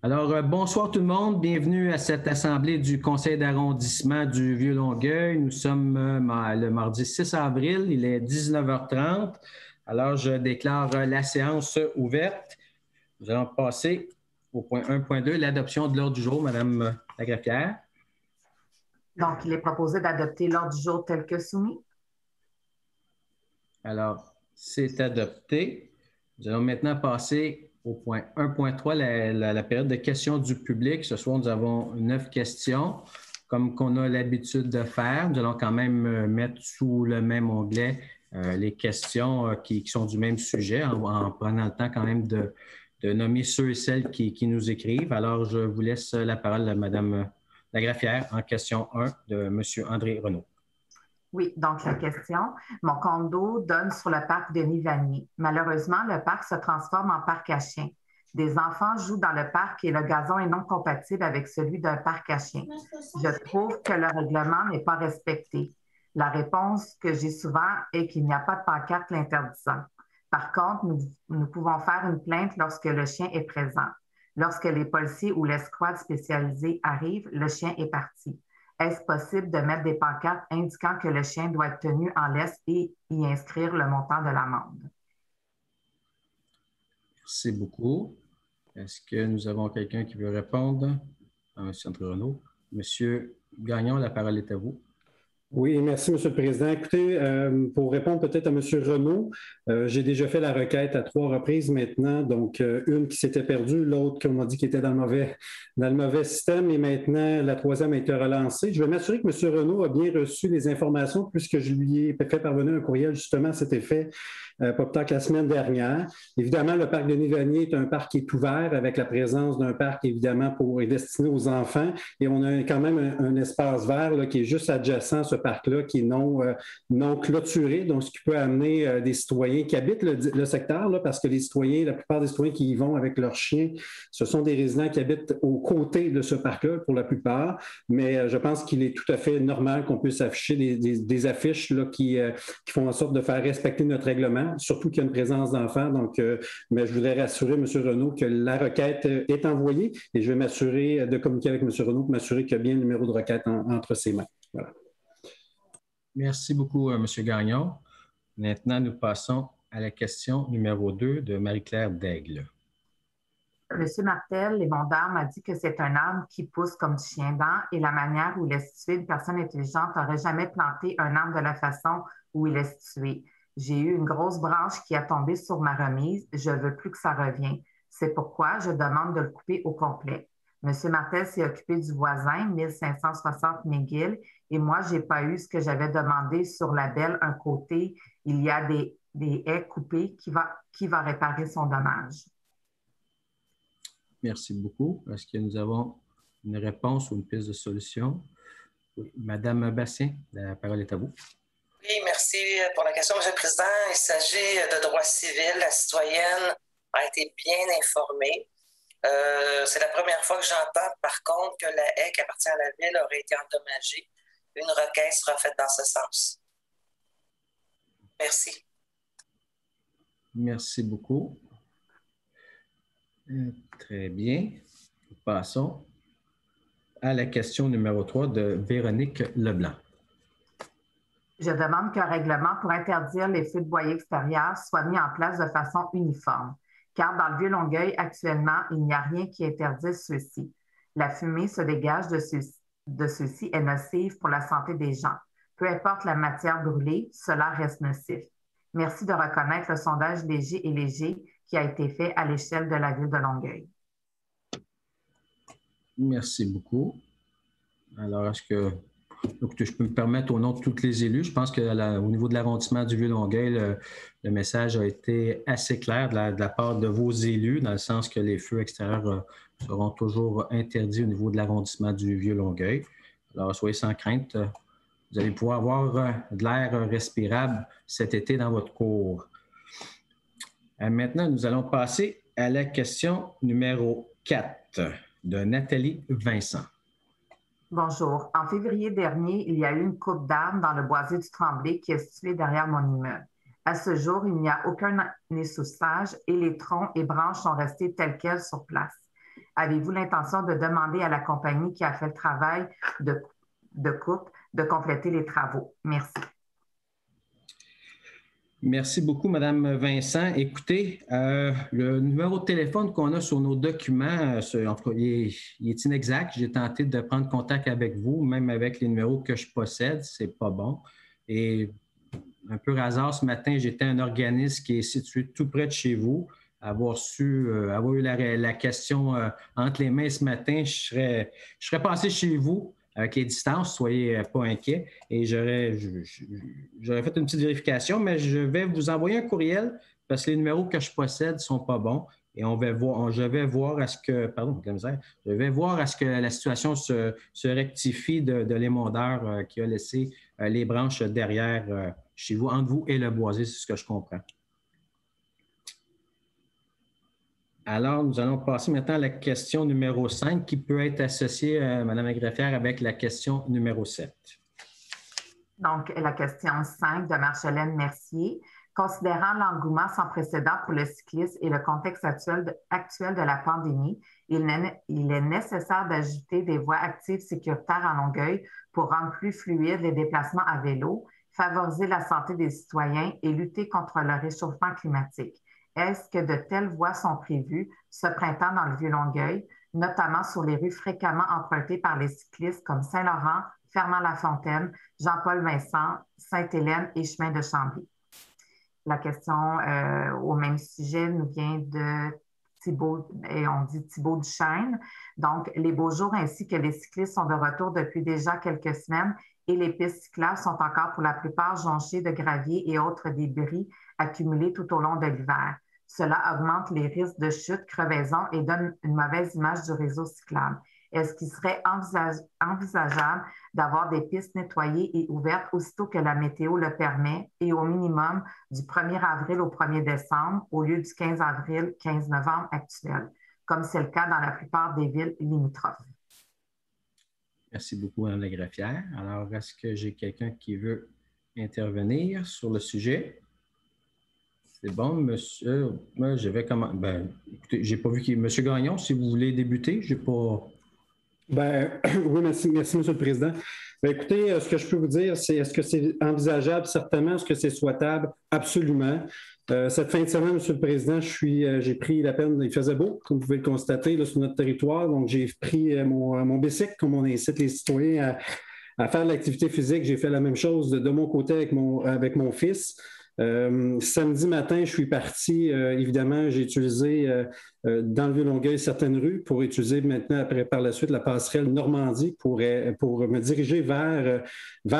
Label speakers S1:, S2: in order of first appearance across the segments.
S1: Alors, bonsoir tout le monde. Bienvenue à cette assemblée du conseil d'arrondissement du Vieux-Longueuil. Nous sommes le mardi 6 avril, il est 19h30. Alors, je déclare la séance ouverte. Nous allons passer au point 1.2, l'adoption de l'ordre du jour, Madame Lagraffière.
S2: Donc, il est proposé d'adopter l'ordre du jour tel que soumis.
S1: Alors, c'est adopté. Nous allons maintenant passer au point 1.3, la période de questions du public. Ce soir, nous avons 9 questions, comme qu'on a l'habitude de faire. Nous allons quand même mettre sous le même onglet les questions qui sont du même sujet, en prenant le temps quand même de nommer ceux et celles qui nous écrivent. Alors, je vous laisse la parole à Mme Lagraffière en question 1 de M. André Renaud.
S2: Oui, donc la question. Mon condo donne sur le parc Denis-Vanier. Malheureusement, le parc se transforme en parc à chiens. Des enfants jouent dans le parc et le gazon est non compatible avec celui d'un parc à chiens. Je trouve que le règlement n'est pas respecté. La réponse que j'ai souvent est qu'il n'y a pas de pancarte l'interdisant. Par contre, nous pouvons faire une plainte lorsque le chien est présent. Lorsque les policiers ou l'escouade spécialisée arrivent, le chien est parti. Est-ce possible de mettre des pancartes indiquant que le chien doit être tenu en laisse et y inscrire le montant de l'amende?
S1: Merci beaucoup. Est-ce que nous avons quelqu'un qui veut répondre à M. André Renaud? M. Gagnon, la parole est à vous.
S3: Oui, merci, M. le Président. Écoutez, pour répondre peut-être à M. Renaud, j'ai déjà fait la requête à 3 reprises maintenant, donc une qui s'était perdue, l'autre, comme on m'a dit, qui était dans le mauvais système, et maintenant, la troisième a été relancée. Je vais m'assurer que M. Renaud a bien reçu les informations, puisque je lui ai fait parvenir un courriel justement à cet effet, pas plus tard que la semaine dernière. Évidemment, le parc Denis-Vanier est un parc qui est ouvert, avec la présence d'un parc, évidemment, est destiné aux enfants, et on a quand même un espace vert là, qui est juste adjacent à ce parc-là, qui est non clôturé, donc ce qui peut amener des citoyens qui habitent le secteur, là, parce que les citoyens, la plupart des citoyens qui y vont avec leurs chiens, ce sont des résidents qui habitent aux côtés de ce parc-là, pour la plupart, mais je pense qu'il est tout à fait normal qu'on puisse afficher des affiches là, qui font en sorte de faire respecter notre règlement, surtout qu'il y a une présence d'enfants, donc mais je voudrais rassurer M. Renaud que la requête est envoyée, et je vais m'assurer de communiquer avec M. Renaud pour m'assurer qu'il y a bien le numéro de requête entre ses mains. Voilà.
S1: Merci beaucoup, M. Gagnon. Maintenant, nous passons à la question numéro 2 de Marie-Claire Daigle.
S2: M. Martel, les Mondards, m'a dit que c'est un arbre qui pousse comme du chien-dent et la manière où il est situé, une personne intelligente n'aurait jamais planté un arbre de la façon où il est situé. J'ai eu une grosse branche qui a tombé sur ma remise. Je ne veux plus que ça revienne. C'est pourquoi je demande de le couper au complet. M. Martel s'est occupé du voisin, 1560 McGill, et moi, je n'ai pas eu ce que j'avais demandé sur la belle. Un côté, il y a des haies coupées qui va réparer son dommage.
S1: Merci beaucoup. Est-ce que nous avons une réponse ou une piste de solution? Oui. Madame Bastien, la parole est à vous.
S4: Oui, merci pour la question, M. le Président. Il s'agit de droit civil. La citoyenne a été bien informée. C'est la première fois que j'entends, par contre, que la haie qui appartient à la ville aurait été endommagée. Une requête sera faite dans ce sens. Merci.
S1: Merci beaucoup. Très bien. Passons à la question numéro 3 de Véronique Leblanc.
S2: Je demande qu'un règlement pour interdire les feux de boyer extérieurs soit mis en place de façon uniforme, car dans le Vieux-Longueuil, actuellement, il n'y a rien qui interdise ceux-ci. La fumée se dégage de ceux-ci est nocive pour la santé des gens. Peu importe la matière brûlée, cela reste nocif. Merci de reconnaître le sondage léger et léger qui a été fait à l'échelle de la ville de Longueuil.
S1: Merci beaucoup. Alors, est-ce que écoutez, je peux me permettre au nom de tous les élus, je pense qu'au niveau de l'arrondissement du Vieux-Longueuil, le message a été assez clair de la part de vos élus, dans le sens que les feux extérieurs seront toujours interdits au niveau de l'arrondissement du Vieux-Longueuil. Alors, soyez sans crainte, vous allez pouvoir avoir de l'air respirable cet été dans votre cour. Maintenant, nous allons passer à la question numéro 4 de Nathalie Vincent.
S2: Bonjour. En février dernier, il y a eu une coupe d'arbres dans le boisier du Tremblay qui est situé derrière mon immeuble. À ce jour, il n'y a aucun essoussage et les troncs et branches sont restés tels quels sur place. Avez-vous l'intention de demander à la compagnie qui a fait le travail de coupe de compléter les travaux? Merci.
S1: Merci beaucoup, Madame Vincent. Écoutez, le numéro de téléphone qu'on a sur nos documents, en tout cas, il est inexact. J'ai tenté de prendre contact avec vous, même avec les numéros que je possède. C'est pas bon. Et un peu hasard, ce matin, j'étais à un organisme qui est situé tout près de chez vous. Avoir eu la question entre les mains ce matin, je serais passé chez vous avec les distances, soyez pas inquiets. Et j'aurais fait une petite vérification, mais je vais vous envoyer un courriel parce que les numéros que je possède ne sont pas bons. Et je vais voir à ce que la situation se rectifie de l'émondeur qui a laissé les branches derrière chez vous, entre vous et le boisé, c'est ce que je comprends. Alors, nous allons passer maintenant à la question numéro 5 qui peut être associée, Mme la greffière, avec la question numéro 7.
S2: Donc, la question 5 de Marjolaine Mercier. Considérant l'engouement sans précédent pour le cyclisme et le contexte actuel de la pandémie, il est nécessaire d'ajouter des voies actives sécuritaires à Longueuil pour rendre plus fluides les déplacements à vélo, favoriser la santé des citoyens et lutter contre le réchauffement climatique. Est-ce que de telles voies sont prévues ce printemps dans le Vieux-Longueuil, notamment sur les rues fréquemment empruntées par les cyclistes comme Saint-Laurent, Fernand-Lafontaine, Jean-Paul-Vincent, Sainte-Hélène et Chemin de Chambly? La question au même sujet nous vient de Thibault, et on dit Thibault Duchesne. Donc, les beaux jours ainsi que les cyclistes sont de retour depuis déjà quelques semaines et les pistes cyclables sont encore pour la plupart jonchées de gravier et autres débris accumulés tout au long de l'hiver. Cela augmente les risques de chute, crevaison et donne une mauvaise image du réseau cyclable. Est-ce qu'il serait envisageable d'avoir des pistes nettoyées et ouvertes aussitôt que la météo le permet et au minimum du 1er avril au 1er décembre au lieu du 15 avril, 15 novembre actuel, comme c'est le cas dans la plupart des villes limitrophes?
S1: Merci beaucoup, Mme la greffière. Alors, est-ce que j'ai quelqu'un qui veut intervenir sur le sujet? C'est bon, monsieur. Moi, je vais comment. Ben, écoutez, j'ai pas vu qui. Monsieur Gagnon, si vous voulez débuter, j'ai pas.
S3: Oui, merci, Monsieur le Président. Écoutez, ce que je peux vous dire, c'est est-ce que c'est envisageable? Certainement. Est-ce que c'est souhaitable? Absolument. Cette fin de semaine, Monsieur le Président, j'ai pris la peine, il faisait beau, comme vous pouvez le constater, là, sur notre territoire. Donc, j'ai pris mon bicycle, comme on incite les citoyens à faire de l'activité physique. J'ai fait la même chose de mon côté avec mon fils. Samedi matin, je suis parti. Évidemment, j'ai utilisé dans le Vieux-Longueuil certaines rues pour utiliser maintenant, par la suite, la passerelle Normandie pour me diriger vers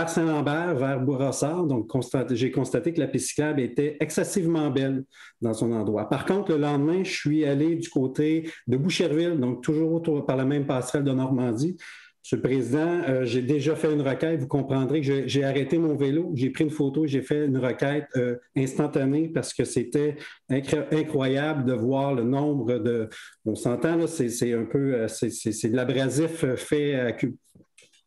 S3: Saint-Lambert, vers Bourassa. Donc, j'ai constaté que la piste cyclable était excessivement belle dans son endroit. Par contre, le lendemain, je suis allé du côté de Boucherville, donc toujours par la même passerelle de Normandie. Monsieur le Président, j'ai déjà fait une requête. Vous comprendrez que j'ai arrêté mon vélo, j'ai pris une photo, j'ai fait une requête instantanée parce que c'était incroyable de voir le nombre de... On s'entend, là, c'est un peu... C'est de l'abrasif fait...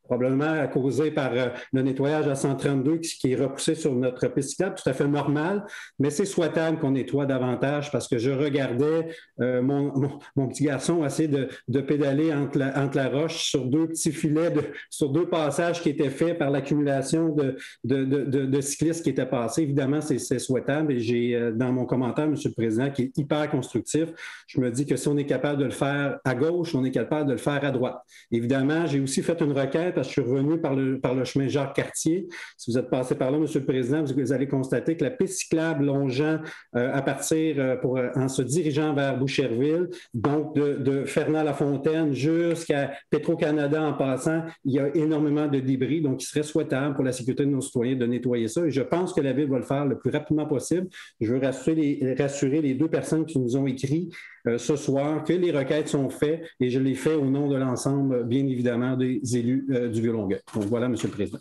S3: probablement causé par le nettoyage à 132 qui est repoussé sur notre piste cyclable, tout à fait normal, mais c'est souhaitable qu'on nettoie davantage parce que je regardais mon petit garçon essayer de pédaler entre la roche sur deux petits filets, sur deux passages qui étaient faits par l'accumulation de cyclistes qui étaient passés. Évidemment, c'est souhaitable et j'ai dans mon commentaire, M. le Président, qui est hyper constructif, je me dis que si on est capable de le faire à gauche, on est capable de le faire à droite. Évidemment, j'ai aussi fait une requête parce que je suis revenu par le chemin Jacques-Cartier. Si vous êtes passé par là, M. le Président, vous allez constater que la piste cyclable longeant à partir en se dirigeant vers Boucherville, donc de Fernand-Lafontaine jusqu'à Petro-Canada en passant, il y a énormément de débris, donc il serait souhaitable pour la sécurité de nos citoyens de nettoyer ça. Et je pense que la Ville va le faire le plus rapidement possible. Je veux rassurer les deux personnes qui nous ont écrit ce soir que les requêtes sont faites et je les fais au nom de l'ensemble, bien évidemment, des élus du Vieux-Longueuil. Donc voilà, M. le Président.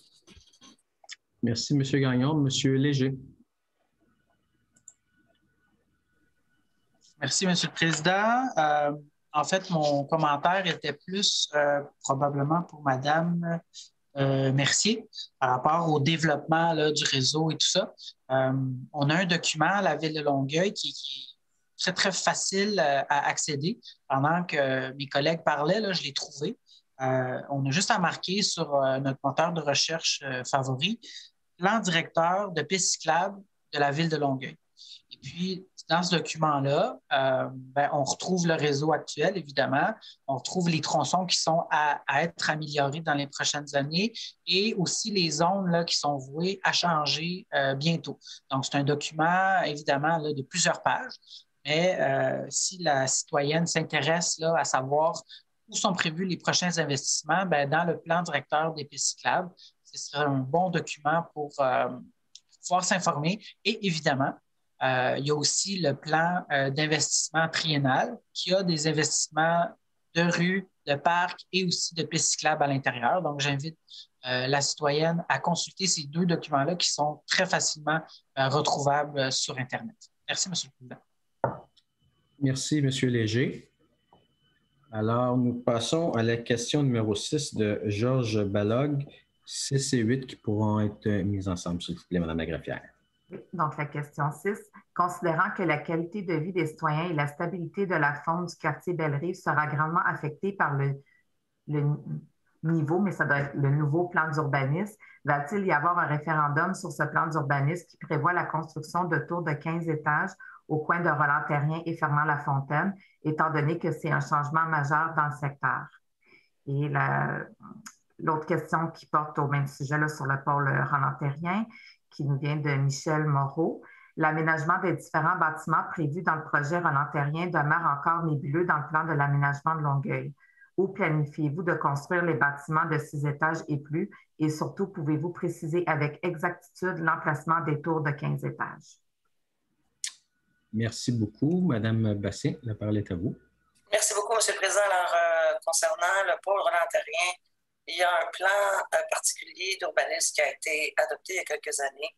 S1: Merci, M. Gagnon. M. Léger.
S5: Merci, M. le Président. En fait, mon commentaire était plus probablement pour Mme Mercier par rapport au développement là, du réseau et tout ça. On a un document à la Ville de Longueuil qui très, très facile à accéder. Pendant que mes collègues parlaient, là, je l'ai trouvé. On a juste à marquer sur notre moteur de recherche favori, plan directeur de pistes cyclables de la ville de Longueuil. Et puis, dans ce document-là, on retrouve le réseau actuel, évidemment. On retrouve les tronçons qui sont à être améliorés dans les prochaines années et aussi les zones là, qui sont vouées à changer bientôt. Donc, c'est un document, évidemment, là, de plusieurs pages. Mais si la citoyenne s'intéresse là, à savoir où sont prévus les prochains investissements, dans le plan directeur des pistes cyclables, ce serait un bon document pour pouvoir s'informer. Et évidemment, il y a aussi le plan d'investissement triennal qui a des investissements de rues, de parcs et aussi de pistes cyclables à l'intérieur. Donc, j'invite la citoyenne à consulter ces deux documents-là qui sont très facilement retrouvables sur Internet. Merci, M. le Président.
S1: Merci, M. Léger. Alors, nous passons à la question numéro 6 de Georges Balog, 6 et 8 qui pourront être mises ensemble, s'il vous plaît, Mme Lagraffière.
S2: Donc, la question 6. Considérant que la qualité de vie des citoyens et la stabilité de la faune du quartier Belle-Rive sera grandement affectée par le niveau, mais ça doit être le nouveau plan d'urbanisme, va-t-il y avoir un référendum sur ce plan d'urbanisme qui prévoit la construction de tours de 15 étages au coin de Roland-Terrien et Fernand-la-Fontaine, étant donné que c'est un changement majeur dans le secteur? Et l'autre question qui porte au même sujet là, sur le pôle Roland-Terrien, qui nous vient de Michel Moreau. L'aménagement des différents bâtiments prévus dans le projet Roland-Terrien demeure encore nébuleux dans le plan de l'aménagement de Longueuil. Où planifiez-vous de construire les bâtiments de 6 étages et plus? Et surtout, pouvez-vous préciser avec exactitude l'emplacement des tours de 15 étages?
S1: Merci beaucoup. Madame Bastien, la parole est à vous.
S4: Merci beaucoup, M. le Président. Alors, concernant le pôle Roland-Terrien, il y a un plan particulier d'urbanisme qui a été adopté il y a quelques années.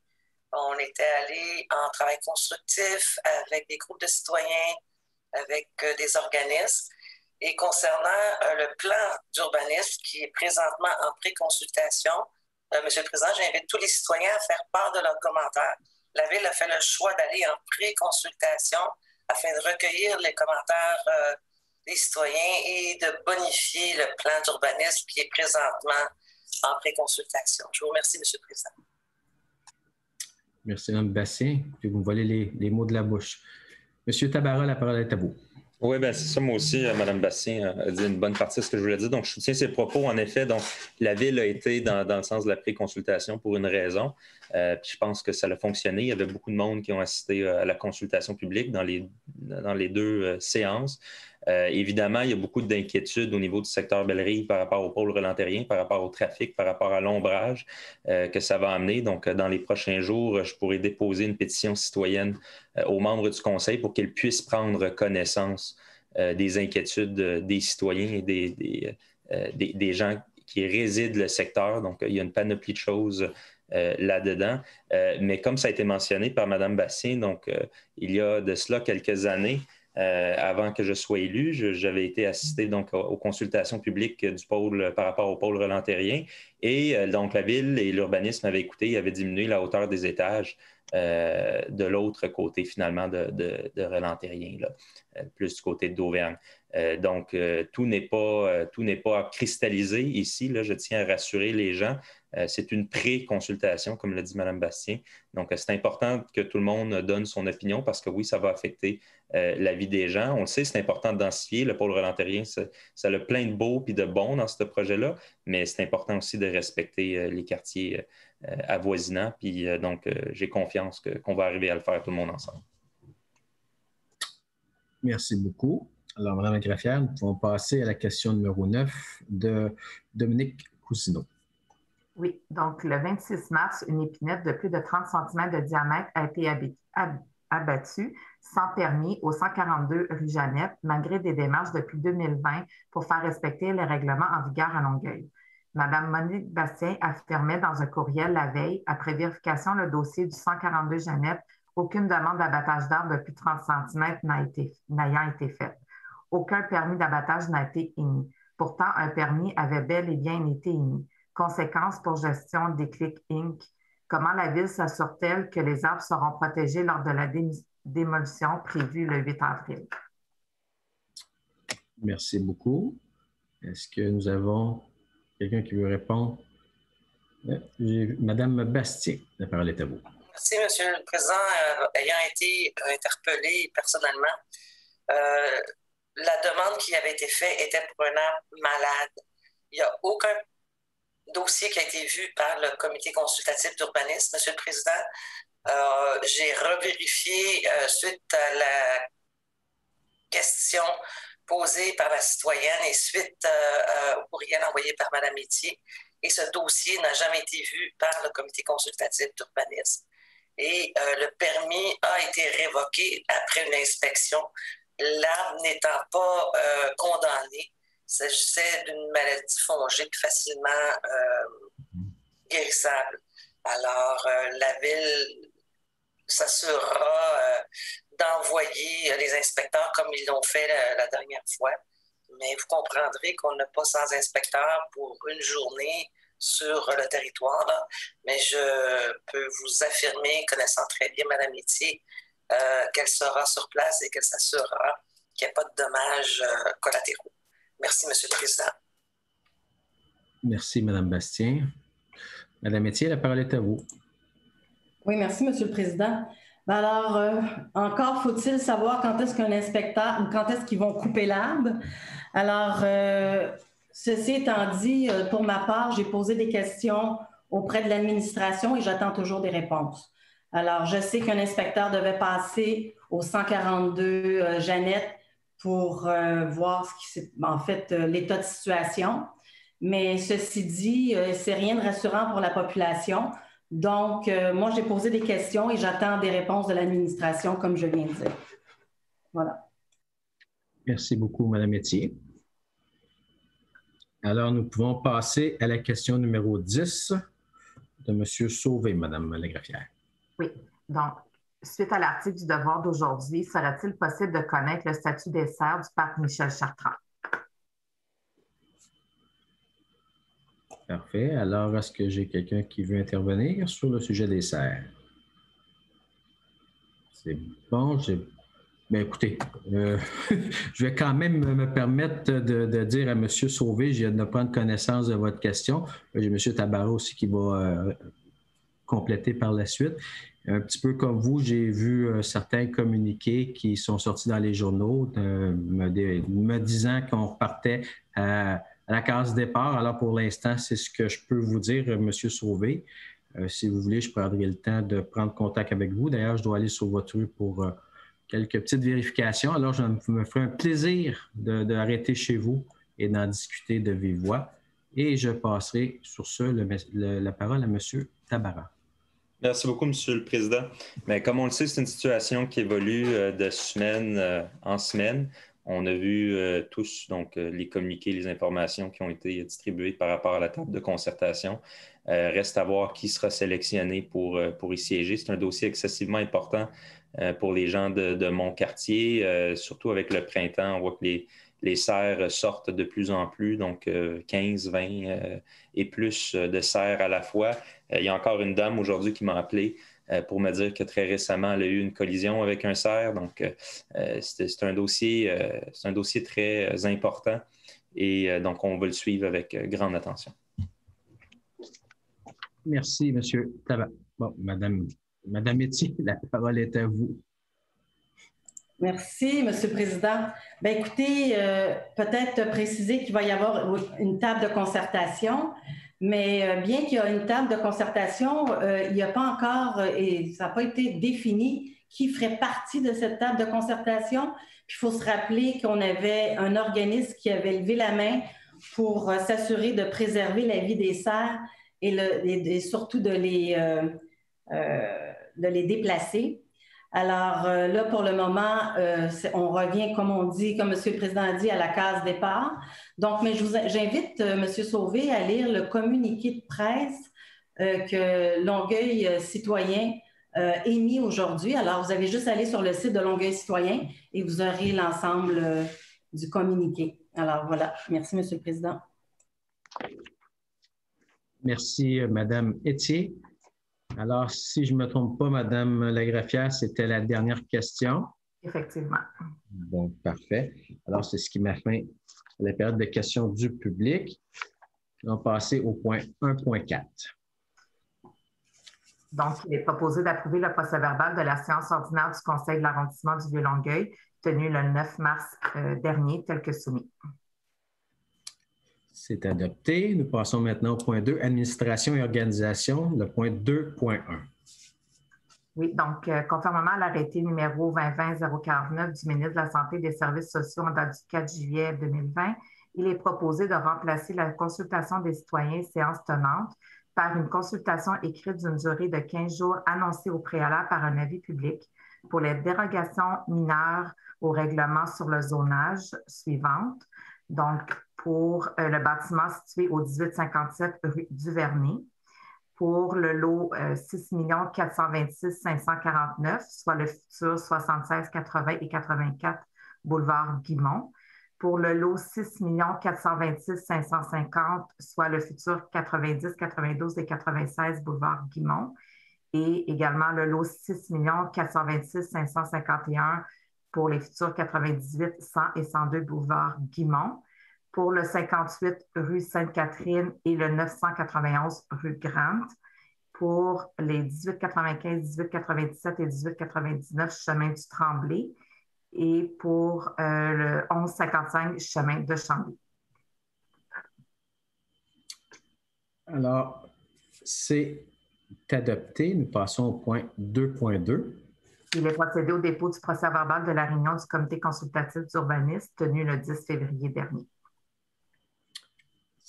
S4: On était allé en travail constructif avec des groupes de citoyens, avec des organismes. Et concernant le plan d'urbanisme qui est présentement en pré-consultation, M. le Président, j'invite tous les citoyens à faire part de leurs commentaires. La Ville a fait le choix d'aller en pré-consultation afin de recueillir les commentaires des citoyens et de bonifier le plan d'urbanisme qui est présentement en pré-consultation. Je vous remercie, M. le Président.
S1: Merci, Mme Bastien. Vous me volez les mots de la bouche. M. Tabarra, la parole est à vous.
S6: Oui, bien, c'est ça. Moi aussi, Mme Bastien a dit une bonne partie de ce que je voulais dire. Donc, je soutiens ses propos. En effet, donc, la Ville a été dans le sens de la pré-consultation pour une raison. Puis je pense que ça a fonctionné. Il y avait beaucoup de monde qui ont assisté à la consultation publique dans les deux séances. Évidemment, il y a beaucoup d'inquiétudes au niveau du secteur Belle-Rive par rapport au pôle Roland-Terrien, par rapport au trafic, par rapport à l'ombrage que ça va amener. Donc, dans les prochains jours, je pourrai déposer une pétition citoyenne aux membres du Conseil pour qu'ils puissent prendre connaissance des inquiétudes des citoyens et des gens qui résident le secteur. Donc, il y a une panoplie de choses là-dedans. Mais comme ça a été mentionné par Mme Bastien, donc, il y a de cela quelques années, avant que je sois élu, j'avais été assisté donc aux consultations publiques du pôle par rapport au pôle Roland-Terrien et donc la Ville et l'urbanisme avaient écouté, avaient diminué la hauteur des étages de l'autre côté finalement de Roland-Terrien, plus du côté d'Auvergne. Donc, tout n'est pas cristallisé ici. Là, je tiens à rassurer les gens. C'est une pré-consultation, comme l'a dit Mme Bastien. Donc, c'est important que tout le monde donne son opinion parce que oui, ça va affecter la vie des gens. On le sait, c'est important de densifier. Le pôle Roland-Terrien, ça a plein de beaux et de bons dans ce projet-là, mais c'est important aussi de respecter les quartiers avoisinants. Puis donc, j'ai confiance qu'on va arriver à le faire tout le monde ensemble.
S1: Merci beaucoup. Alors, Mme Lagraffière, nous pouvons passer à la question numéro 9 de Dominique Cousineau.
S2: Oui, donc le 26 mars, une épinette de plus de 30 cm de diamètre a été abattue sans permis au 142 rue Jeannette, malgré des démarches depuis 2020 pour faire respecter les règlements en vigueur à Longueuil. Mme Monique Bastien affirmait dans un courriel la veille, après vérification le dossier du 142 Jeannette, aucune demande d'abattage d'arbres de plus de 30 cm n'ayant été faite. Aucun permis d'abattage n'a été émis. Pourtant, un permis avait bel et bien été émis. Conséquences pour gestion Déclic Inc. Comment la Ville s'assure-t-elle que les arbres seront protégés lors de la démolition prévue le 8 avril.
S1: Merci beaucoup. Est-ce que nous avons quelqu'un qui veut répondre? Madame Bastien, la parole est à vous.
S4: Merci, Monsieur le Président. Ayant été interpellé personnellement, la demande qui avait été faite était pour un arbre malade. Il n'y a aucun dossier qui a été vu par le comité consultatif d'urbanisme, Monsieur le Président. J'ai revérifié suite à la question posée par la citoyenne et suite au courriel envoyé par Mme Etier. Et ce dossier n'a jamais été vu par le comité consultatif d'urbanisme. Et le permis a été révoqué après une inspection, l'arbre n'étant pas condamné. Il s'agissait d'une maladie fongique facilement guérissable. Alors, la Ville s'assurera d'envoyer les inspecteurs comme ils l'ont fait la dernière fois. Mais vous comprendrez qu'on n'a pas 100 inspecteurs pour une journée sur le territoire. Là. Mais je peux vous affirmer, connaissant très bien Mme Etier, qu'elle sera sur place et qu'elle s'assurera qu'il n'y a pas de dommages collatéraux. Merci, M. le Président.
S1: Merci, Mme Bastien. Mme Etier, la parole est à vous.
S7: Oui, merci, M. le Président. Alors, encore faut-il savoir quand est-ce qu'un inspecteur ou quand est-ce qu'ils vont couper l'arbre. Alors, ceci étant dit, pour ma part, j'ai posé des questions auprès de l'administration et j'attends toujours des réponses. Alors, je sais qu'un inspecteur devait passer au 142 Jeannette pour voir ce qui c'est, en fait, l'état de situation. Mais ceci dit, c'est rien de rassurant pour la population. Donc, moi, j'ai posé des questions et j'attends des réponses de l'administration, comme je viens de dire. Voilà.
S1: Merci beaucoup, Mme Etier. Alors, nous pouvons passer à la question numéro 10 de M. Sauvé, Mme Lagraffière.
S2: Oui. Donc, suite à l'article du Devoir d'aujourd'hui, serait-il possible de connaître le statut des serres du parc Michel-Chartrand?
S1: Parfait. Alors, est-ce que j'ai quelqu'un qui veut intervenir sur le sujet des serres? C'est bon. Bien, écoutez, je vais quand même me permettre de dire à M. Sauvé, je viens de prendre connaissance de votre question. J'ai M. Tabarot aussi qui va compléter par la suite. Un petit peu comme vous, j'ai vu certains communiqués qui sont sortis dans les journaux me disant qu'on repartait à la case départ. Alors, pour l'instant, c'est ce que je peux vous dire, M. Sauvé. Si vous voulez, je prendrai le temps de prendre contact avec vous. D'ailleurs, je dois aller sur votre rue pour quelques petites vérifications. Alors, je me ferai un plaisir d'arrêter chez vous et d'en discuter de vive voix. Et je passerai sur ce la parole à M. Tabarot.
S6: Merci beaucoup, M. le Président. Mais comme on le sait, c'est une situation qui évolue de semaine en semaine. On a vu tous donc, les communiqués, les informations qui ont été distribuées par rapport à la table de concertation. Reste à voir qui sera sélectionné pour y siéger. C'est un dossier excessivement important pour les gens de mon quartier, surtout avec le printemps. On voit que les serres sortent de plus en plus, donc 15, 20 et plus de serres à la fois. Il y a encore une dame aujourd'hui qui m'a appelé pour me dire que très récemment, elle a eu une collision avec un cerf. Donc, c'est un dossier très important et donc on va le suivre avec grande attention.
S1: Merci, M. Tabarot. Bon, Madame Etier, la parole est à vous.
S7: Merci, M. le Président. Bien, écoutez, peut-être préciser qu'il va y avoir une table de concertation, mais bien qu'il y ait une table de concertation, il n'y a pas encore, et ça n'a pas été défini, qui ferait partie de cette table de concertation. Puis, il faut se rappeler qu'on avait un organisme qui avait levé la main pour s'assurer de préserver la vie des serres et surtout de les déplacer. Alors là, pour le moment, on revient, comme on dit, comme M. le Président a dit, à la case départ. Donc, mais j'invite M. Sauvé à lire le communiqué de presse que Longueuil Citoyen émis aujourd'hui. Alors, vous avez juste à aller sur le site de Longueuil Citoyen et vous aurez l'ensemble du communiqué. Alors, voilà. Merci, M. le Président.
S1: Merci, Mme Etier. Alors, si je ne me trompe pas, Madame la greffière, c'était la dernière question.
S2: Effectivement.
S1: Bon, parfait. Alors, c'est ce qui m'a fait la période de questions du public. On va passer au point 1.4.
S2: Donc, il est proposé d'approuver le procès-verbal de la séance ordinaire du Conseil de l'arrondissement du Vieux-Longueuil, tenue le 9 mars dernier, tel que soumis.
S1: C'est adopté. Nous passons maintenant au point 2, administration et organisation, le point 2.1.
S2: Oui, donc, conformément à l'arrêté numéro 2020-049 du ministre de la Santé et des Services sociaux en date du 4 juillet 2020, il est proposé de remplacer la consultation des citoyens séance tenante par une consultation écrite d'une durée de 15 jours annoncée au préalable par un avis public pour les dérogations mineures au règlement sur le zonage suivantes. Donc, pour le bâtiment situé au 1857 rue du Vernet, pour le lot 6 426 549, soit le futur 76 80 et 84 boulevard Guimont. Pour le lot 6 426 550, soit le futur 90, 92 et 96 boulevard Guimont. Et également le lot 6 426 551 pour les futurs 98, 100 et 102 boulevard Guimont. Pour le 58 rue Sainte-Catherine et le 991 rue Grant. Pour les 1895, 1897 et 1899 chemin du Tremblay. Et pour le 1155 chemin de Chambly.
S1: Alors, c'est adopté. Nous passons au point 2.2.
S2: Il est procédé au dépôt du procès-verbal de la réunion du comité consultatif d'urbanisme tenue le 10 février dernier.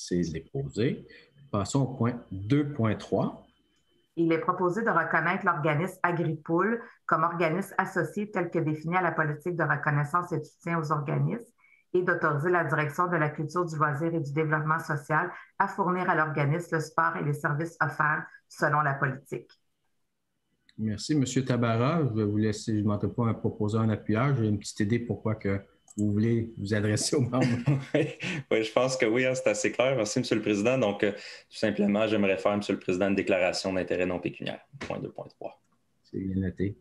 S1: C'est déposé. Passons au point 2.3.
S2: Il est proposé de reconnaître l'organisme Agripool comme organisme associé tel que défini à la politique de reconnaissance et de soutien aux organismes et d'autoriser la direction de la culture, du loisir et du développement social à fournir à l'organisme le support et les services offerts selon la politique.
S1: Merci, M. Tabarra. Je vais vous laisser, je ne m'entends pas proposer un appuyeur. J'ai une petite idée pourquoi que vous voulez vous adresser aux membres.
S6: Oui, je pense que oui, hein, c'est assez clair. Merci, M. le Président. Donc, tout simplement, j'aimerais faire, M. le Président, une déclaration d'intérêt non pécuniaire. Point 2.3.
S1: C'est bien noté.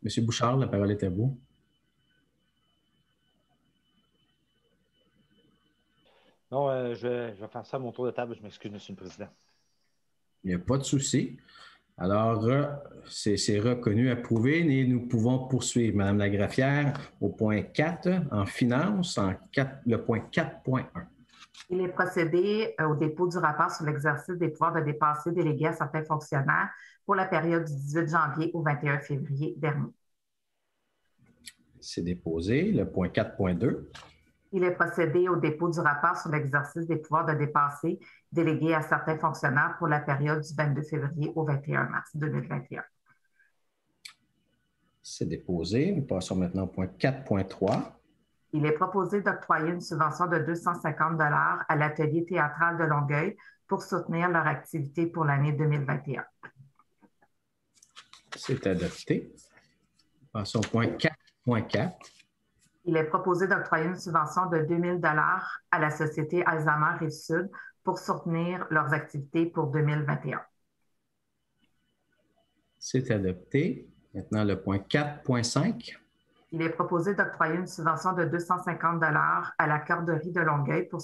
S1: M. Bouchard, la parole est à vous.
S8: Non, je vais faire ça à mon tour de table. Je m'excuse, M. le Président.
S1: Il n'y a pas de souci. Alors, c'est reconnu, approuvé et nous pouvons poursuivre. Madame la greffière, au point 4, en finance, le point 4.1.
S2: Il est procédé au dépôt du rapport sur l'exercice des pouvoirs de dépenser délégués à certains fonctionnaires pour la période du 18 janvier au 21 février dernier.
S1: C'est déposé. Le point 4.2.
S2: Il est procédé au dépôt du rapport sur l'exercice des pouvoirs de dépenser délégués à certains fonctionnaires pour la période du 22 février au 21 mars 2021.
S1: C'est déposé. Nous passons maintenant au point 4.3.
S2: Il est proposé d'octroyer une subvention de 250 $ à l'atelier théâtral de Longueuil pour soutenir leur activité pour l'année 2021.
S1: C'est adopté. Passons au point 4.4.
S2: Il est proposé d'octroyer une subvention de 2 000 $ à la Société Alzheimer Rive-Sud pour soutenir leurs activités pour 2021.
S1: C'est adopté. Maintenant, le point 4.5.
S2: Il est proposé d'octroyer une subvention de 250 $ à la Corderie de Longueuil pour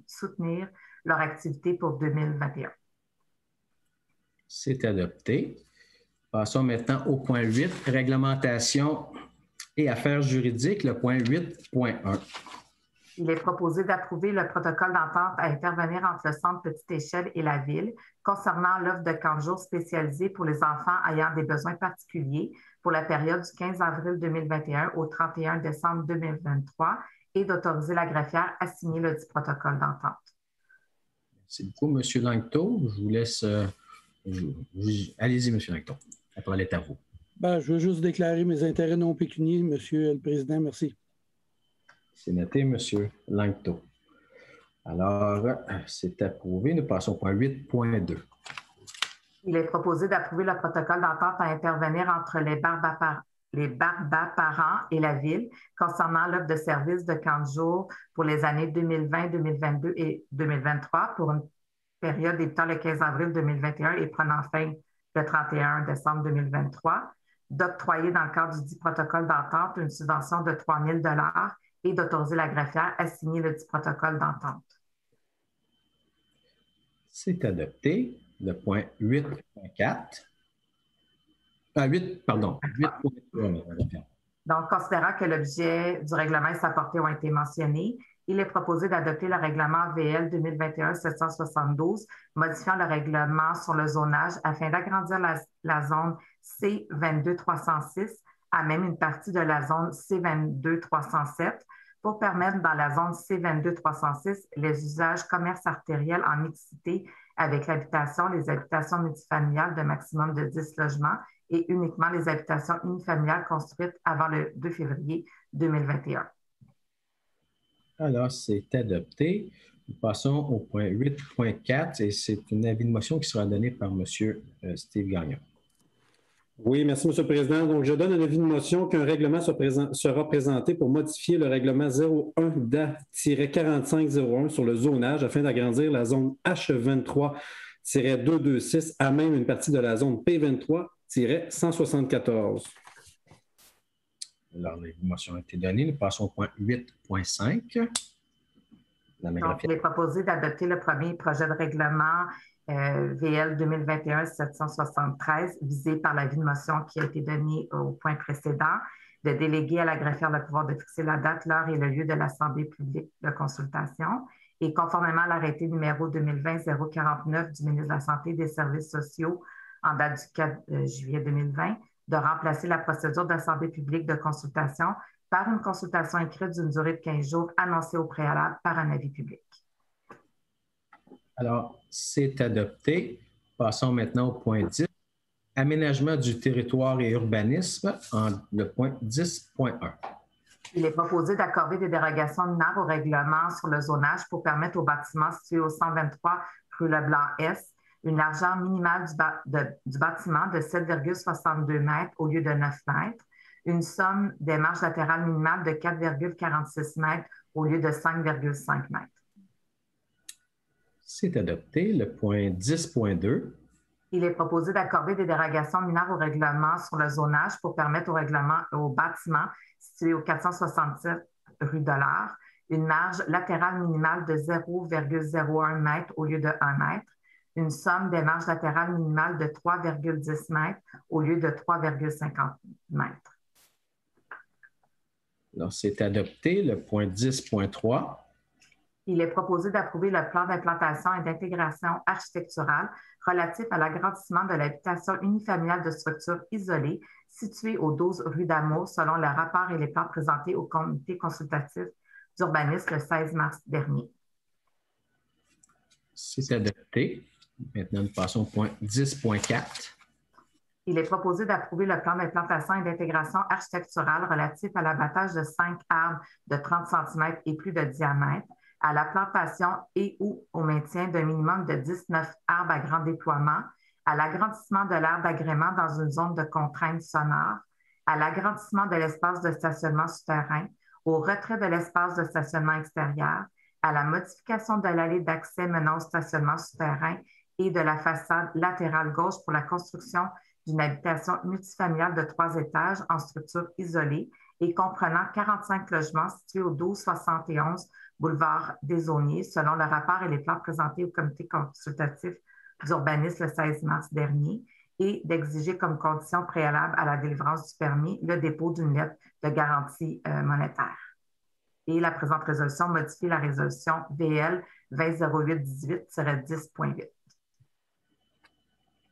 S2: soutenir leur activité pour 2021.
S1: C'est adopté. Passons maintenant au point 8, réglementation et affaires juridiques, le point 8.1.
S2: Il est proposé d'approuver le protocole d'entente à intervenir entre le Centre Petite Échelle et la Ville concernant l'offre de camp de jour spécialisé pour les enfants ayant des besoins particuliers pour la période du 15 avril 2021 au 31 décembre 2023 et d'autoriser la greffière à signer le dit protocole d'entente.
S1: Merci beaucoup, M. Langto. Je vous laisse... Allez-y, M. Langto. La parole est à vous.
S9: Je veux juste déclarer mes intérêts non pécuniaires, M. le Président. Merci.
S1: C'est noté, M. Langto. Alors, c'est approuvé. Nous passons au point 8.2.
S2: Il est proposé d'approuver le protocole d'entente à intervenir entre les Barbaparents et la Ville concernant l'offre de services de camp de jour pour les années 2020, 2022 et 2023 pour une période débutant le 15 avril 2021 et prenant fin le 31 décembre 2023, d'octroyer dans le cadre du dit protocole d'entente une subvention de 3 000 $ et d'autoriser la greffière à signer le dit protocole d'entente.
S1: C'est adopté. Le point 8.4. 8.3.
S2: Donc, considérant que l'objet du règlement et sa portée ont été mentionnés, il est proposé d'adopter le règlement VL 2021-772, modifiant le règlement sur le zonage afin d'agrandir la zone C22306 à même une partie de la zone C22307 pour permettre dans la zone C22306 les usages commerce artériel en mixité avec l'habitation, les habitations multifamiliales de maximum de 10 logements et uniquement les habitations unifamiliales construites avant le 2 février 2021.
S1: Alors, c'est adopté. Nous passons au point 8.4 et c'est un avis de motion qui sera donné par M. Steve Gagnon.
S3: Oui, merci, M. le Président. Donc, je donne un avis de motion qu'un règlement sera présenté pour modifier le règlement 01-DA-4501 sur le zonage afin d'agrandir la zone H23-226 à même une partie de la zone P23-174.
S1: Alors, l'avis de motion a été donné. Nous passons au point 8.5.
S2: Donc, il est proposé d'adopter le premier projet de règlement VL 2021-773 visé par l'avis de motion qui a été donné au point précédent, de déléguer à la greffière le pouvoir de fixer la date, l'heure et le lieu de l'Assemblée publique de consultation et conformément à l'arrêté numéro 2020-049 du ministre de la Santé et des Services sociaux en date du 4 juillet 2020, de remplacer la procédure d'Assemblée publique de consultation par une consultation écrite d'une durée de 15 jours annoncée au préalable par un avis public.
S1: Alors, c'est adopté. Passons maintenant au point 10. Aménagement du territoire et urbanisme, le point 10.1.
S2: Il est proposé d'accorder des dérogations mineures au règlement sur le zonage pour permettre aux bâtiments situés au 123 rue Leblanc-Est une largeur minimale du bâtiment de 7,62 mètres au lieu de 9 mètres, une somme des marges latérales minimales de 4,46 mètres au lieu de 5,5 mètres.
S1: C'est adopté. Le point 10.2.
S2: Il est proposé d'accorder des dérogations mineures au règlement sur le zonage pour permettre au bâtiment situé au 467 rue de l'Art une marge latérale minimale de 0,01 mètre au lieu de 1 mètre, une somme des marges latérales minimales de 3,10 mètres au lieu de 3,50 mètres.
S1: Alors, c'est adopté. Le point 10.3.
S2: Il est proposé d'approuver le plan d'implantation et d'intégration architecturale relatif à l'agrandissement de l'habitation unifamiliale de structures isolées située au 12 rue d'Amour selon le rapport et les plans présentés au comité consultatif d'urbanisme le 16 mars dernier.
S1: C'est adopté. Maintenant, nous passons au point 10.4.
S2: Il est proposé d'approuver le plan d'implantation et d'intégration architecturale relatif à l'abattage de 5 arbres de 30 cm et plus de diamètre, à la plantation et ou au maintien d'un minimum de 19 arbres à grand déploiement, à l'agrandissement de l'aire d'agrément dans une zone de contrainte sonore, à l'agrandissement de l'espace de stationnement souterrain, au retrait de l'espace de stationnement extérieur, à la modification de l'allée d'accès menant au stationnement souterrain et de la façade latérale gauche pour la construction d'une habitation multifamiliale de 3 étages en structure isolée et comprenant 45 logements situés au 1271 boulevard des Aulniers, selon le rapport et les plans présentés au comité consultatif d'urbanisme le 16 mars dernier, et d'exiger comme condition préalable à la délivrance du permis le dépôt d'une lettre de garantie monétaire. Et la présente résolution modifie la résolution VL 2008-18-10.8.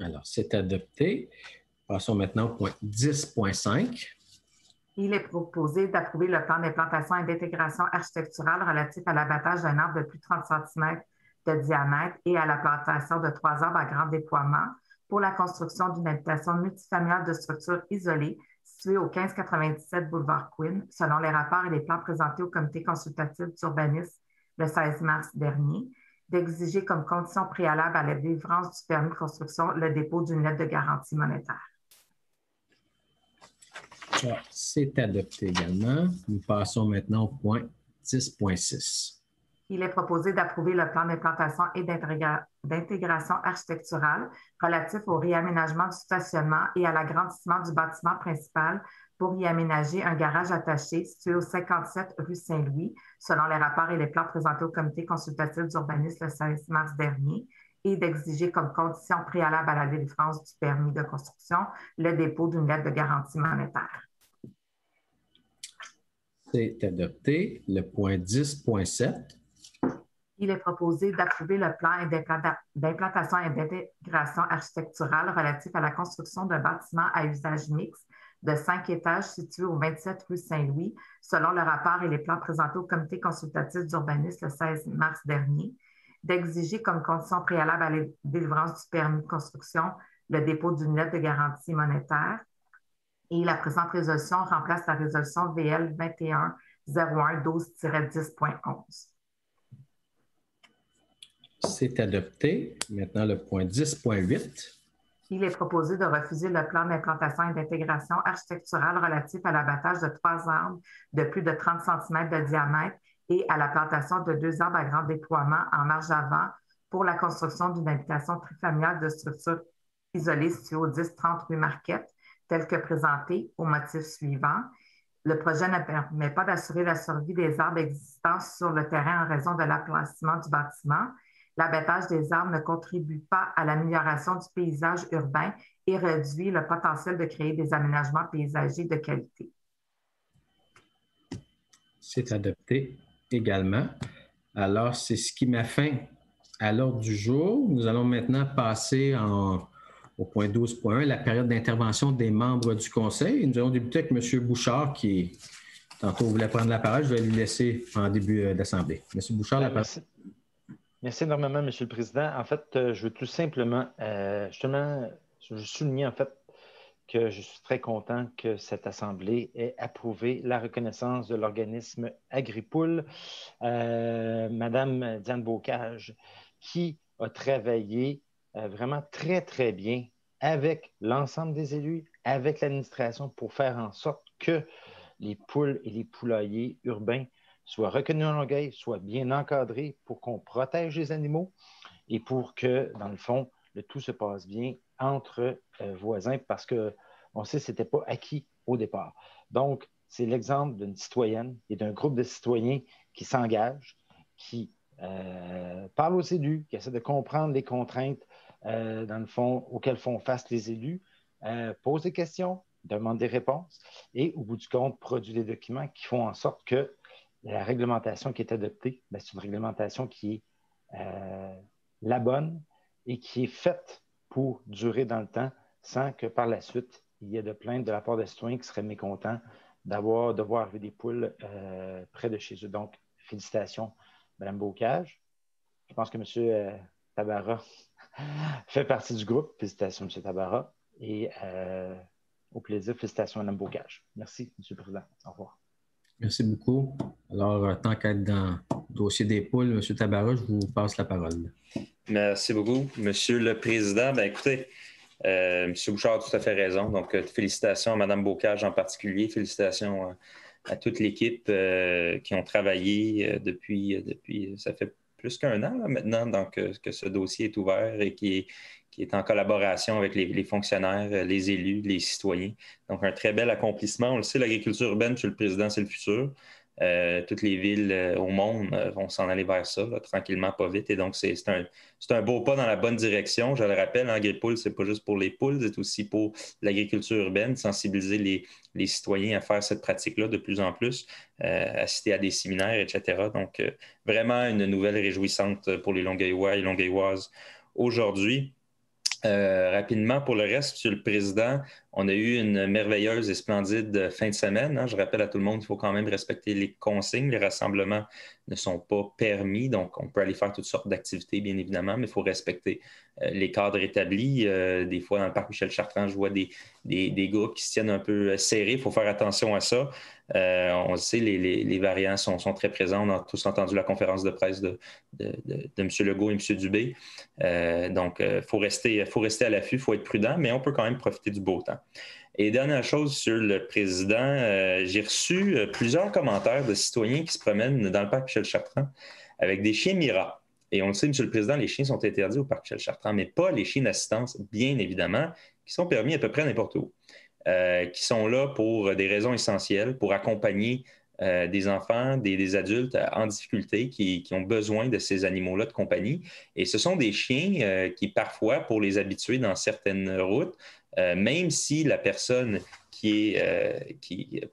S1: Alors, c'est adopté. Passons maintenant au point 10.5.
S2: Il est proposé d'approuver le plan d'implantation et d'intégration architecturale relatif à l'abattage d'un arbre de plus de 30 cm de diamètre et à la plantation de 3 arbres à grand déploiement pour la construction d'une habitation multifamiliale de structure isolée située au 1597 boulevard Quinn, selon les rapports et les plans présentés au comité consultatif d'urbanisme le 16 mars dernier, d'exiger comme condition préalable à la délivrance du permis de construction le dépôt d'une lettre de garantie monétaire.
S1: C'est adopté également. Nous passons maintenant au point 10.6.
S2: Il est proposé d'approuver le plan d'implantation et d'intégration architecturale relatif au réaménagement du stationnement et à l'agrandissement du bâtiment principal pour y aménager un garage attaché situé au 57 rue Saint-Louis, selon les rapports et les plans présentés au comité consultatif d'urbanisme le 16 mars dernier, et d'exiger comme condition préalable à la délivrance du permis de construction le dépôt d'une lettre de garantie monétaire.
S1: C'est adopté. Le point 10.7.
S2: Il est proposé d'approuver le plan d'implantation et d'intégration architecturale relatif à la construction d'un bâtiment à usage mixte de 5 étages situé au 27 rue Saint-Louis, selon le rapport et les plans présentés au comité consultatif d'urbanisme le 16 mars dernier, d'exiger comme condition préalable à la délivrance du permis de construction le dépôt d'une lettre de garantie monétaire. Et la présente résolution remplace la résolution VL 21-01-12-10.11.
S1: C'est adopté. Maintenant, le point 10.8.
S2: Il est proposé de refuser le plan d'implantation et d'intégration architecturale relatif à l'abattage de 3 arbres de plus de 30 cm de diamètre et à la plantation de 2 arbres à grand déploiement en marge avant pour la construction d'une habitation trifamiliale de structure isolée située au 10-30 rue Marquette, tel que présenté au motif suivant. Le projet ne permet pas d'assurer la survie des arbres existants sur le terrain en raison de l'aplacement du bâtiment. L'abattage des arbres ne contribue pas à l'amélioration du paysage urbain et réduit le potentiel de créer des aménagements paysagers de qualité.
S1: C'est adopté également. Alors, c'est ce qui met fin à l'ordre du jour. Nous allons maintenant passer au point 12.1, la période d'intervention des membres du Conseil. Nous allons débuter avec M. Bouchard qui, tantôt, voulait prendre la parole. Je vais lui laisser en début d'assemblée. M. Bouchard, la parole.
S8: Merci énormément, M. le Président. En fait, je veux tout simplement, souligner en fait que je suis très content que cette Assemblée ait approuvé la reconnaissance de l'organisme Agripool, Madame Diane Bocage, qui a travaillé vraiment très, très bien avec l'ensemble des élus, avec l'administration pour faire en sorte que les poules et les poulaillers urbains soient reconnus en Longueuil, soient bien encadrés pour qu'on protège les animaux et pour que, dans le fond, le tout se passe bien entre voisins parce qu'on sait que ce n'était pas acquis au départ. Donc, c'est l'exemple d'une citoyenne et d'un groupe de citoyens qui s'engagent, qui parlent aux élus, qui essaient de comprendre les contraintes, dans le fond, auxquelles font face les élus, posent des questions, demandent des réponses et, au bout du compte, produisent des documents qui font en sorte que la réglementation qui est adoptée, c'est une réglementation qui est la bonne et qui est faite pour durer dans le temps sans que par la suite, il y ait de plaintes de la part des citoyens qui seraient mécontents de voir arriver des poules près de chez eux. Donc, félicitations, Mme Bocage. Je pense que M. Tabarra fait partie du groupe. Félicitations, M. Tabarra. Et au plaisir, félicitations, Mme Bocage. Merci, M. le Président. Au revoir.
S1: Merci beaucoup. Alors, tant qu'être dans le dossier des poules, M. Tabarra, je vous passe la parole.
S6: Merci beaucoup, M. le Président. Bien, écoutez, M. Bouchard a tout à fait raison. Donc, félicitations à Mme Bocage en particulier. Félicitations à toute l'équipe qui ont travaillé depuis ça fait plus qu'un an là, maintenant donc, que ce dossier est ouvert et qui est en collaboration avec les fonctionnaires, les élus, les citoyens. Donc, un très bel accomplissement. On le sait, l'agriculture urbaine, M. le Président, c'est le futur. Toutes les villes au monde vont s'en aller vers ça, là, tranquillement, pas vite. Et donc, c'est un beau pas dans la bonne direction. Je le rappelle, Agripool, ce n'est pas juste pour les poules, c'est aussi pour l'agriculture urbaine, sensibiliser les citoyens à faire cette pratique-là de plus en plus, assister à des séminaires, etc. Donc, vraiment une nouvelle réjouissante pour les Longueuillois et Longueuilloises aujourd'hui. Rapidement, pour le reste, M. le Président, on a eu une merveilleuse et splendide fin de semaine. Hein. Je rappelle à tout le monde qu'il faut quand même respecter les consignes. Les rassemblements ne sont pas permis, donc on peut aller faire toutes sortes d'activités, bien évidemment, mais il faut respecter les cadres établis. Des fois, dans le parc Michel-Chartrand, je vois des groupes qui se tiennent un peu serrés. Il faut faire attention à ça. On le sait, les variants sont très présents. On a tous entendu la conférence de presse de M. Legault et M. Dubé. Donc, il faut rester à l'affût, il faut être prudent, mais on peut quand même profiter du beau temps. Et dernière chose sur le Président, j'ai reçu plusieurs commentaires de citoyens qui se promènent dans le parc Michel-Chartrand avec des chiens Mira. Et on le sait, M. le Président, les chiens sont interdits au Parc Michel-Chartrand, mais pas les chiens d'assistance, bien évidemment, qui sont permis à peu près n'importe où, qui sont là pour des raisons essentielles, pour accompagner des enfants, des adultes en difficulté qui ont besoin de ces animaux-là de compagnie. Et ce sont des chiens qui, parfois, pour les habituer dans certaines routes, même si la personne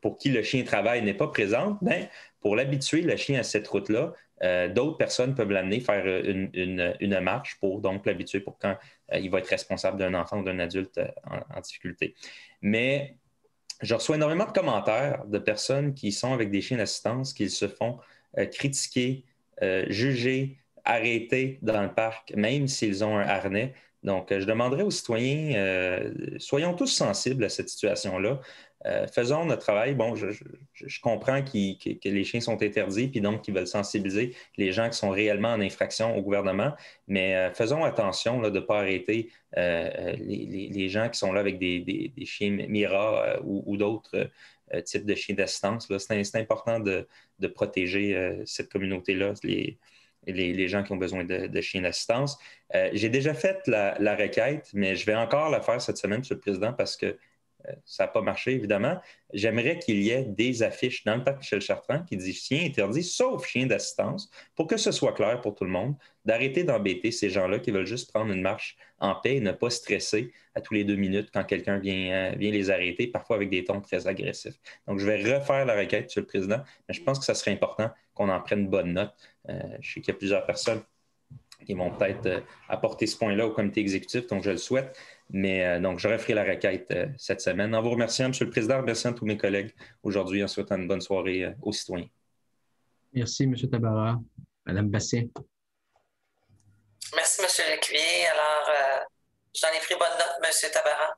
S6: pour qui le chien travaille n'est pas présente, ben, pour l'habituer, le chien, à cette route-là, d'autres personnes peuvent l'amener faire une marche pour donc l'habituer pour quand il va être responsable d'un enfant ou d'un adulte en difficulté. Mais je reçois énormément de commentaires de personnes qui sont avec des chiens d'assistance, qui se font critiquer, juger, arrêter dans le parc, même s'ils ont un harnais. Donc, je demanderais aux citoyens, soyons tous sensibles à cette situation-là. Faisons notre travail. Bon, je comprends que les chiens sont interdits, puis donc qu'ils veulent sensibiliser les gens qui sont réellement en infraction au gouvernement, mais faisons attention là, de ne pas arrêter les gens qui sont là avec des chiens Mira ou d'autres types de chiens d'assistance. C'est important de protéger cette communauté-là, les gens qui ont besoin de chiens d'assistance. J'ai déjà fait la requête, mais je vais encore la faire cette semaine, M. le Président, parce que ça n'a pas marché, évidemment. J'aimerais qu'il y ait des affiches dans le parc Michel-Chartrand qui disent chien interdit, sauf chien d'assistance, pour que ce soit clair pour tout le monde, d'arrêter d'embêter ces gens-là qui veulent juste prendre une marche en paix et ne pas stresser à tous les 2 minutes quand quelqu'un vient les arrêter, parfois avec des tons très agressifs. Donc, je vais refaire la requête, M. le Président, mais je pense que ça serait important qu'on en prenne bonne note. Je sais qu'il y a plusieurs personnes qui vont peut-être apporter ce point-là au comité exécutif, donc je le souhaite. Mais donc, je referai la requête cette semaine. En vous remerciant, M. le Président, remerciant tous mes collègues aujourd'hui, en souhaitant une bonne soirée aux citoyens.
S1: Merci, M. Tabarra. Mme Bastien.
S4: Merci, M. Lécuyer. Alors, j'en ai pris bonne note, M. Tabarra.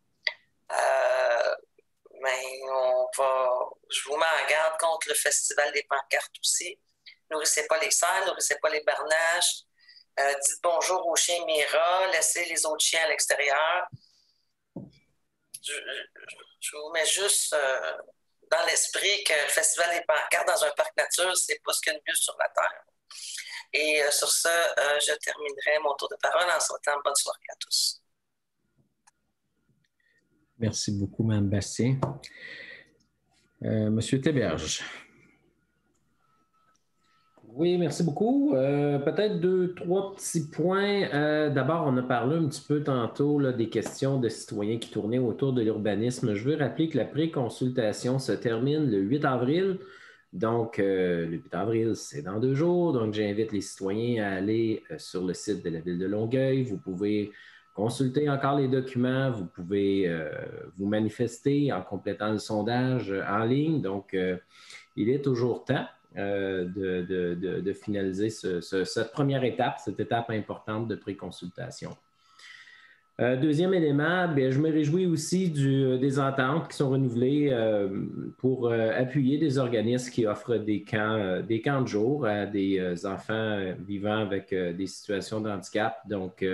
S4: Mais je vous mets en garde contre le Festival des pancartes aussi. Nourrissez pas les cerfs, nourrissez pas les barnaches. Dites bonjour aux chiens Mira, laissez les autres chiens à l'extérieur. Je vous mets juste dans l'esprit que le Festival des pancartes dans un parc nature, c'est pas ce qu'il y a de mieux sur la Terre. Et sur ce, je terminerai mon tour de parole en souhaitant bonne soirée à tous.
S1: Merci beaucoup, Mme Bastien. Monsieur Théberge.
S10: Oui, merci beaucoup. Peut-être 2, 3 petits points. D'abord, on a parlé un petit peu tantôt là, des questions de citoyens qui tournaient autour de l'urbanisme. Je veux rappeler que la pré-consultation se termine le 8 avril. Donc, le 8 avril, c'est dans 2 jours. Donc, j'invite les citoyens à aller sur le site de la Ville de Longueuil. Vous pouvez consulter encore les documents. Vous pouvez vous manifester en complétant le sondage en ligne. Donc, il est toujours temps de finaliser cette première étape, cette étape importante de pré-consultation. Deuxième élément, bien, je me réjouis aussi des ententes qui sont renouvelées pour appuyer des organismes qui offrent des camps de jour à des enfants vivant avec des situations de handicap. Donc,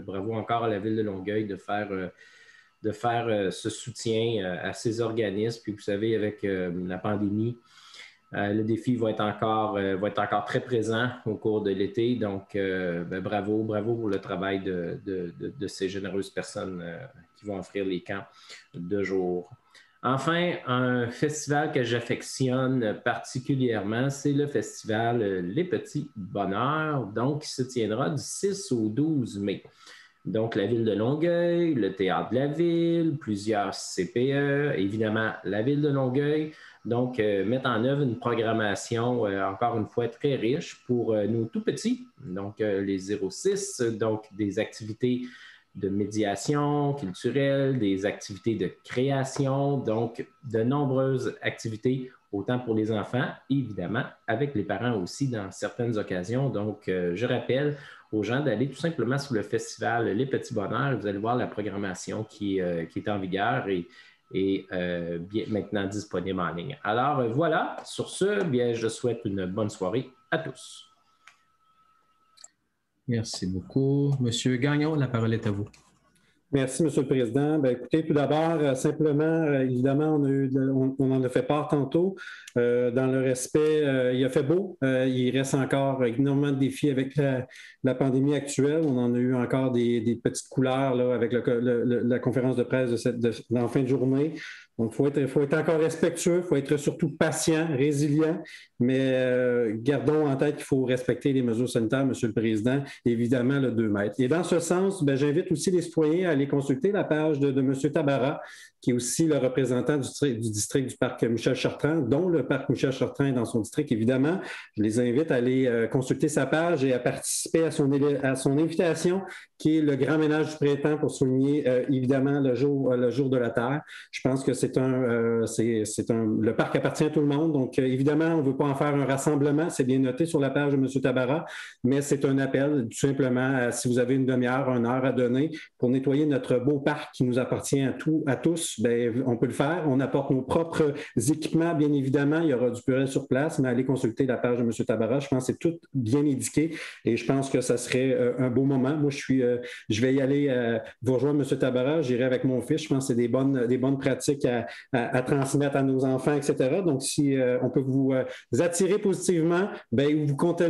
S10: bravo encore à la Ville de Longueuil de faire ce soutien à ces organismes. Puis vous savez, avec la pandémie, le défi va être encore très présent au cours de l'été. Donc, bravo pour le travail de ces généreuses personnes qui vont offrir les camps de jour. Enfin, un festival que j'affectionne particulièrement, c'est le festival Les Petits Bonheurs, donc qui se tiendra du 6 au 12 mai. Donc, la Ville de Longueuil, le Théâtre de la Ville, plusieurs CPE, évidemment, la Ville de Longueuil. Donc, mettre en œuvre une programmation, encore une fois, très riche pour nos tout-petits, donc les 0-6, donc des activités de médiation culturelle, des activités de création, donc de nombreuses activités, autant pour les enfants, évidemment, avec les parents aussi dans certaines occasions. Donc, je rappelle aux gens d'aller tout simplement sur le festival Les Petits Bonheurs. Vous allez voir la programmation qui est en vigueur et bien maintenant disponible en ligne. Alors voilà, sur ce, bien, je souhaite une bonne soirée à tous.
S1: Merci beaucoup. Monsieur Gagnon, la parole est à vous.
S3: Merci, M. le Président. Bien, écoutez, tout d'abord, simplement, évidemment, on en a fait part tantôt. Dans le respect, il a fait beau. Il reste encore énormément de défis avec la pandémie actuelle. On en a eu encore des petites couleurs là, avec la conférence de presse en fin de journée. Donc, il faut être encore respectueux, il faut être surtout patient, résilient, mais gardons en tête qu'il faut respecter les mesures sanitaires, M. le Président, évidemment le 2 mètres. Et dans ce sens, bien, j'invite aussi les citoyens à aller consulter la page de M. Tabarra, qui est aussi le représentant du district du parc Michel-Chartrand, dont le parc Michel-Chartrand est dans son district, évidemment. Je les invite à aller consulter sa page et à participer à son invitation, qui est le grand ménage du printemps pour souligner, évidemment, le jour de la Terre. Je pense que le parc appartient à tout le monde, donc évidemment, on ne veut pas en faire un rassemblement, c'est bien noté sur la page de M. Tabarra, mais c'est un appel, tout simplement, si vous avez une demi-heure, 1 heure à donner pour nettoyer notre beau parc qui nous appartient à tous, bien, on peut le faire. On apporte nos propres équipements, bien évidemment. Il y aura du purel sur place, mais allez consulter la page de M. Tabarra. Je pense que c'est tout bien indiqué et je pense que ça serait un beau moment. Moi, je vais y aller vous rejoindre M. Tabarra. J'irai avec mon fils. Je pense que c'est des bonnes pratiques à transmettre à nos enfants, etc. Donc, si on peut vous attirer positivement, bien,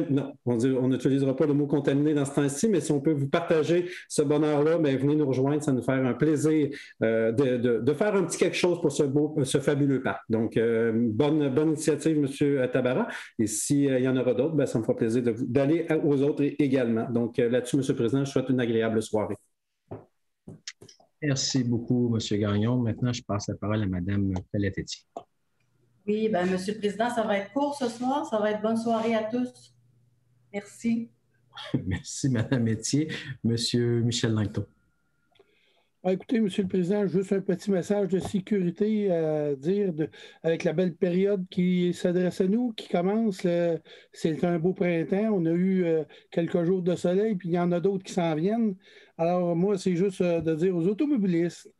S3: non, on n'utilisera pas le mot contaminé dans ce temps-ci, mais si on peut vous partager ce bonheur-là, bien, venez nous rejoindre. Ça nous fait un plaisir de faire un petit quelque chose pour ce fabuleux parc. Donc, bonne initiative, M. Tabarra. Et s'il y en aura d'autres, bien, ça me fera plaisir d'aller aux autres également. Donc, là-dessus, M. le Président, je souhaite une agréable soirée.
S1: Merci beaucoup, M. Gagnon. Maintenant, je passe la parole à Mme Pelletier.
S7: Oui, bien, M. le Président, ça va être court ce soir. Ça va être bonne soirée à tous. Merci.
S1: Merci, Mme Etier. M. Michel Langto.
S9: Écoutez, M. le Président, juste un petit message de sécurité à dire avec la belle période qui s'adresse à nous, qui commence. C'est un beau printemps. On a eu quelques jours de soleil, puis il y en a d'autres qui s'en viennent. Alors, moi, c'est juste de dire aux automobilistes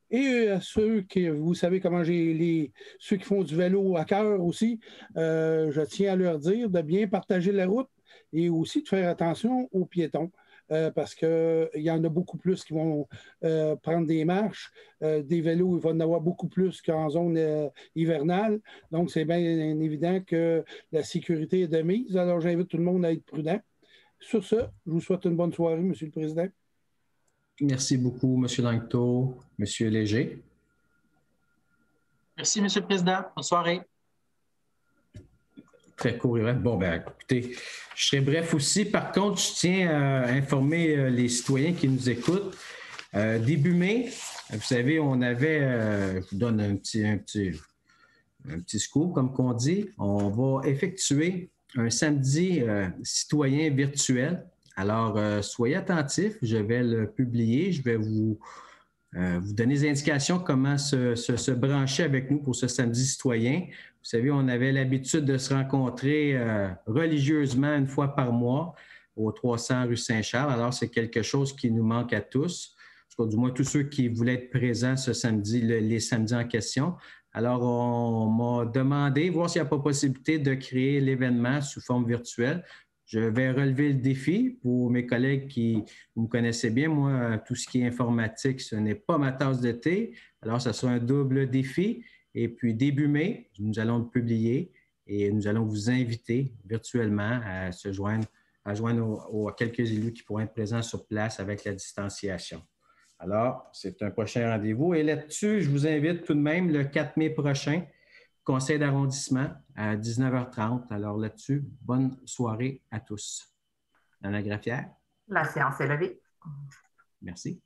S9: et à ceux qui, vous savez comment ceux qui font du vélo à cœur aussi, je tiens à leur dire de bien partager la route et aussi de faire attention aux piétons. Parce qu'il y en a beaucoup plus qui vont prendre des marches. Des vélos, il va y en avoir beaucoup plus qu'en zone hivernale. Donc, c'est bien évident que la sécurité est de mise. Alors, j'invite tout le monde à être prudent. Sur ce, je vous souhaite une bonne soirée, M. le Président.
S1: Merci beaucoup, M. Langto. M. Léger.
S5: Merci, M. le Président. Bonne soirée.
S1: Très court. Bon, bien, écoutez, je serai bref aussi. Par contre, je tiens à informer les citoyens qui nous écoutent. Début mai, vous savez, on avait, je vous donne un petit scoop, comme qu'on dit, on va effectuer un samedi citoyen virtuel. Alors, soyez attentifs, je vais le publier, je vais vous donner des indications comment se brancher avec nous pour ce samedi citoyen. Vous savez, on avait l'habitude de se rencontrer religieusement une fois par mois au 300 rue Saint-Charles. Alors, c'est quelque chose qui nous manque à tous, du moins tous ceux qui voulaient être présents ce samedi, les samedis en question. Alors, on m'a demandé, voir s'il n'y a pas possibilité de créer l'événement sous forme virtuelle. Je vais relever le défi pour mes collègues qui vous me connaissez bien. Moi, tout ce qui est informatique, ce n'est pas ma tasse de thé. Alors, ça sera un double défi. Et puis, début mai, nous allons le publier et nous allons vous inviter virtuellement à joindre à quelques élus qui pourront être présents sur place avec la distanciation. Alors, c'est un prochain rendez-vous. Et là-dessus, je vous invite tout de même le 4 mai prochain, conseil d'arrondissement à 19h30. Alors là-dessus, bonne soirée à tous. Mme Lagrafière.
S2: La séance est levée.
S1: Merci.